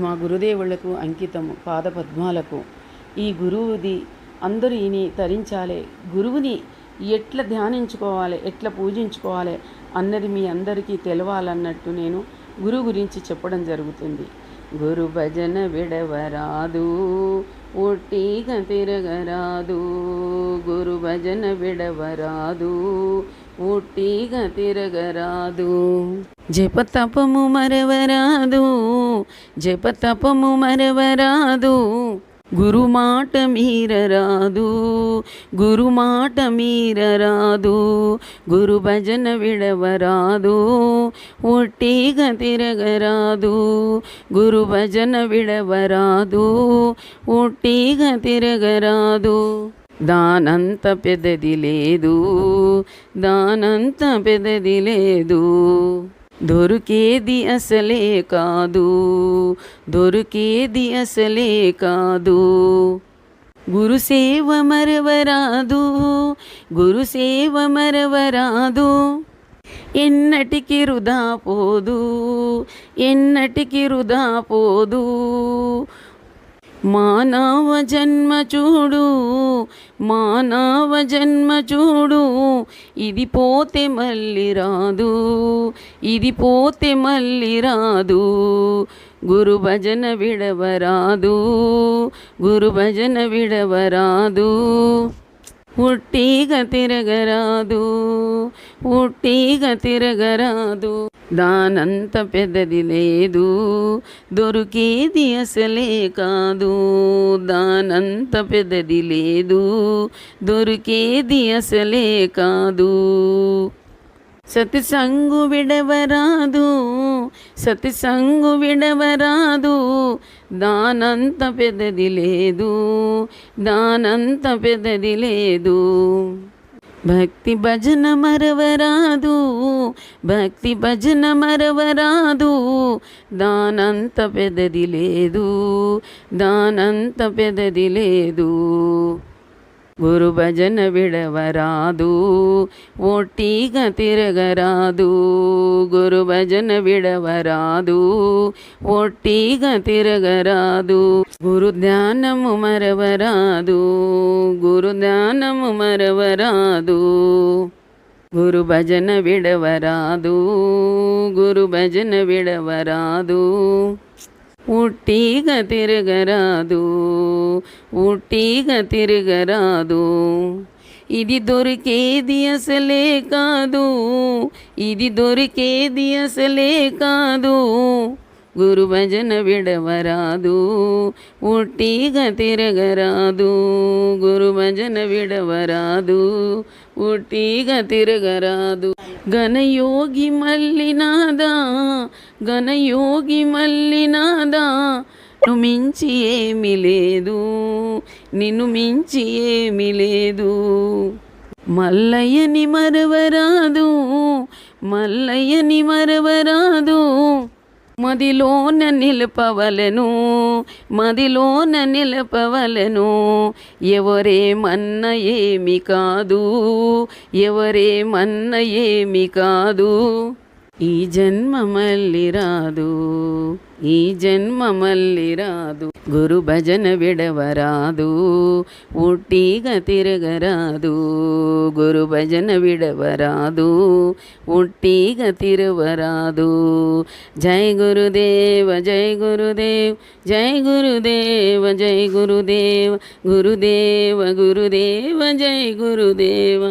మా గురుదేవుళ్లకు అంకితము పాదపద్మాలకు. ఈ గురువుది అందరూ ఈని తరించాలి. గురువుని ఎట్లా ధ్యానించుకోవాలి, ఎట్లా పూజించుకోవాలి అన్నది మీ అందరికీ తెలవాలన్నట్టు నేను గురువు గురించి చెప్పడం జరుగుతుంది. గురు భజన విడవరాదు, ఒట్టిగా తిరగరాదు. గురు భజన విడవరాదు, ఒట్టిగా తిరగరాదు. జపతపము మరవరాదు, జపతపము మరవరాదు. గురు మాట మీరరాదు, గురు మాట మీరరాదు. గురు భజన విడవరాదు, ఒట్టిగా తిరగరాదు. గురు భజన విడవరాదు, ఒట్టిగా తిరగరాదు. దానంత పెద్దది లేదు, దానంత పెద్దది లేదు. దొరికేది అసలే కాదు, దొరికేది అసలే కాదు. గురు సేవ మరవరాదు, గురు సేవ మరవరాదు. ఎన్నటికి వృధా పోదు, ఎన్నటికి వృధా పోదు. మానవ జన్మ చూడు, మానవ జన్మ చూడు. ఇది పోతే మళ్ళీ రాదు, ఇది పోతే మళ్ళీ రాదు. గురు భజన విడవరాదు, గురు భజన విడవరాదు. ఒట్టిగా తిరగరాదు, ఒట్టిగా తిరగరాదు. దానంత పెద్దది లేదు, దొరికేది అసలే కాదు. దానంత పెద్దది లేదు, దొరికేది అసలే కాదు. సతిసంగు విడవరాదు, సతిసంగు విడవరాదు. దానంత పెద్దది లేదు, దానంత పెద్దది లేదు. భక్తి భజన మరవరాదు, భక్తి భజన మరవరాదు. దానంత పెద్దది లేదు, దానంత పెద్దది లేదు. గురు భజన విడవరాదు, ఒట్టిగా తిరగరాదు. గురు భజన విడవరాదు, ఒట్టిగా తిరగరాదు. గురు ధ్యానము మరవరాదు, గురు ధ్యానము మరవరాదు. గురు భజన విడవరాదు, గురు భజన విడవరాదు. ఒట్టిగా తిరగరాదు, ఒట్టిగా తిరగరాదు. ఇది దొరికేది అసలే కాదు, ఇది దొరికేది అసలే కాదు. గురు భజన విడవరాదు, ఒట్టిగా తిరగరాదు. గురు భజన విడవరాదు, ఒట్టిగా తిరగరాదు. ఘనయోగి మల్లినాదా, ఘనయోగి మల్లినాదా. నిన్ను మించి ఏమీ లేదు, నిన్ను మించి ఏమీ లేదు. మల్లయ్యని మరవరాదు, మల్లయ్యని మరవరాదు. మదిలోన నిలపవలెను, మదిలోన నిలపవలెను. ఎవరేమన్న ఏమి కాదు, ఎవరేమన్న ఏమి కాదు. ఈ జన్మ మళ్ళీ రాదు, ఈ జన్మ మళ్ళీ రాదు. గురు భజన విడవరాదు, ఒట్టిగా తిరగరాదు. గురు భజన విడవరాదు, ఒట్టిగా తిరవరాదు. జై గురుదేవ, జై గురుదేవ్, జై గురుదేవ, జై గురుదేవ. గురుదేవ, గురుదేవ, జై గురుదేవ.